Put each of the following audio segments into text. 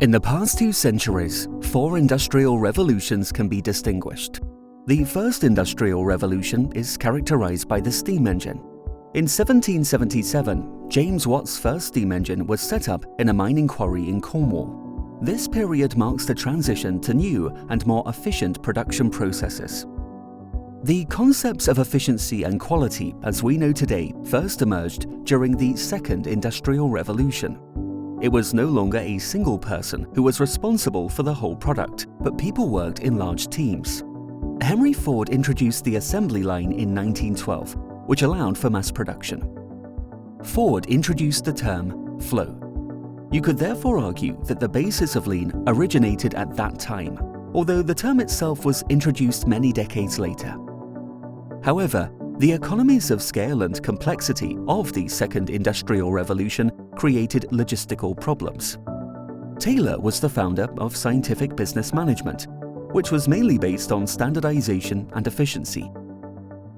In the past 2 centuries, 4 industrial revolutions can be distinguished. The first industrial revolution is characterized by the steam engine. In 1777, James Watt's first steam engine was set up in a mining quarry in Cornwall. This period marks the transition to new and more efficient production processes. The concepts of efficiency and quality as we know today first emerged during the Second Industrial Revolution. It was no longer a single person who was responsible for the whole product, but people worked in large teams. Henry Ford introduced the assembly line in 1912, which allowed for mass production. Ford introduced the term flow. You could therefore argue that the basis of lean originated at that time, although the term itself was introduced many decades later. However, the economies of scale and complexity of the Second Industrial Revolution created logistical problems. Taylor was the founder of scientific business management, which was mainly based on standardization and efficiency.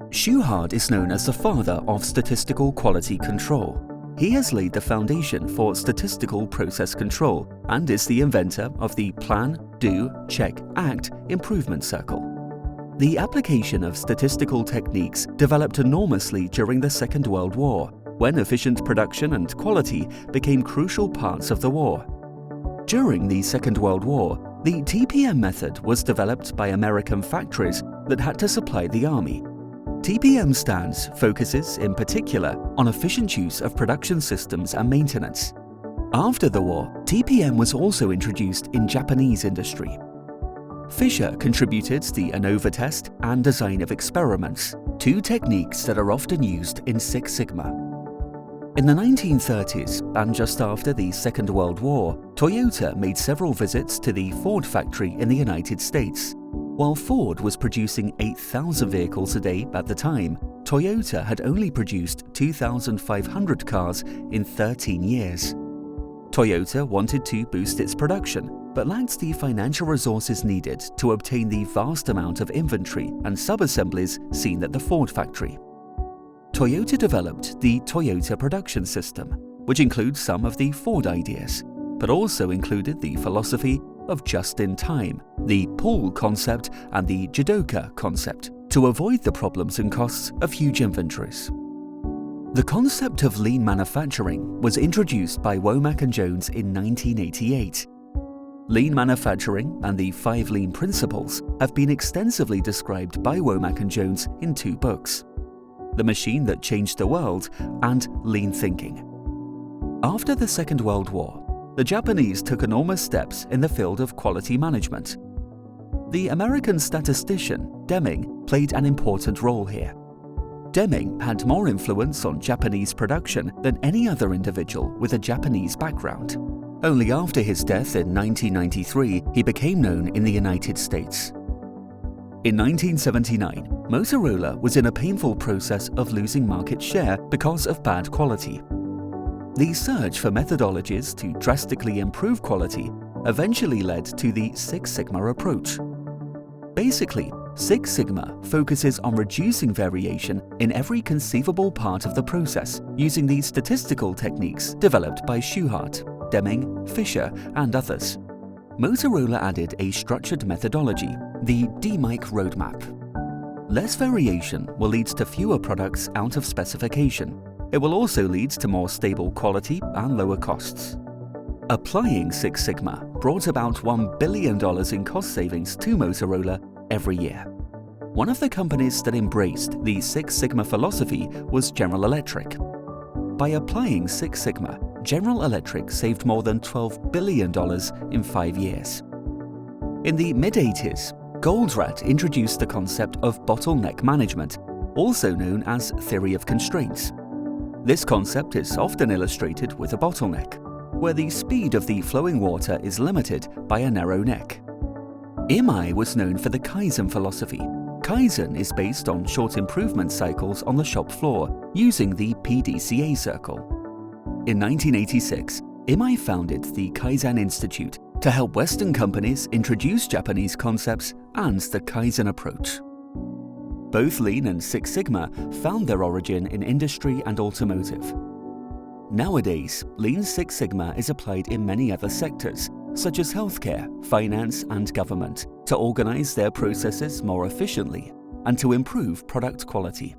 Shewhart is known as the father of statistical quality control. He has laid the foundation for statistical process control and is the inventor of the Plan, Do, Check, Act improvement circle. The application of statistical techniques developed enormously during the Second World War, when efficient production and quality became crucial parts of the war. During the Second World War, the TPM method was developed by American factories that had to supply the army. TPM focuses in particular on efficient use of production systems and maintenance. After the war, TPM was also introduced in Japanese industry. Fisher contributed the ANOVA test and design of experiments, 2 techniques that are often used in Six Sigma. In the 1930s, and just after the Second World War, Toyota made several visits to the Ford factory in the United States. While Ford was producing 8,000 vehicles a day at the time, Toyota had only produced 2,500 cars in 13 years. Toyota wanted to boost its production, but lacked the financial resources needed to obtain the vast amount of inventory and sub-assemblies seen at the Ford factory. Toyota developed the Toyota production system, which includes some of the Ford ideas, but also included the philosophy of just-in-time, the pull concept and the Jidoka concept, to avoid the problems and costs of huge inventories. The concept of lean manufacturing was introduced by Womack and Jones in 1988. Lean manufacturing and the 5 lean principles have been extensively described by Womack and Jones in 2 books, The Machine That Changed the World and Lean Thinking. After the Second World War, the Japanese took enormous steps in the field of quality management. The American statistician Deming played an important role here. Deming had more influence on Japanese production than any other individual with a Japanese background. Only after his death in 1993, he became known in the United States. In 1979, Motorola was in a painful process of losing market share because of bad quality. The search for methodologies to drastically improve quality eventually led to the Six Sigma approach. Basically, Six Sigma focuses on reducing variation in every conceivable part of the process using the statistical techniques developed by Shewhart, Deming, Fisher, and others. Motorola added a structured methodology, the D-Mic roadmap. Less variation will lead to fewer products out of specification. It will also lead to more stable quality and lower costs. Applying Six Sigma brought about $1 billion in cost savings to Motorola every year. One of the companies that embraced the Six Sigma philosophy was General Electric. By applying Six Sigma, General Electric saved more than $12 billion in 5 years. In the mid-80s, Goldratt introduced the concept of bottleneck management, also known as theory of constraints. This concept is often illustrated with a bottleneck, where the speed of the flowing water is limited by a narrow neck. Imai was known for the Kaizen philosophy. Kaizen is based on short improvement cycles on the shop floor using the PDCA circle. In 1986, Imai founded the Kaizen Institute to help Western companies introduce Japanese concepts and the Kaizen approach. Both Lean and Six Sigma found their origin in industry and automotive. Nowadays, Lean Six Sigma is applied in many other sectors, such as healthcare, finance, and government, to organize their processes more efficiently and to improve product quality.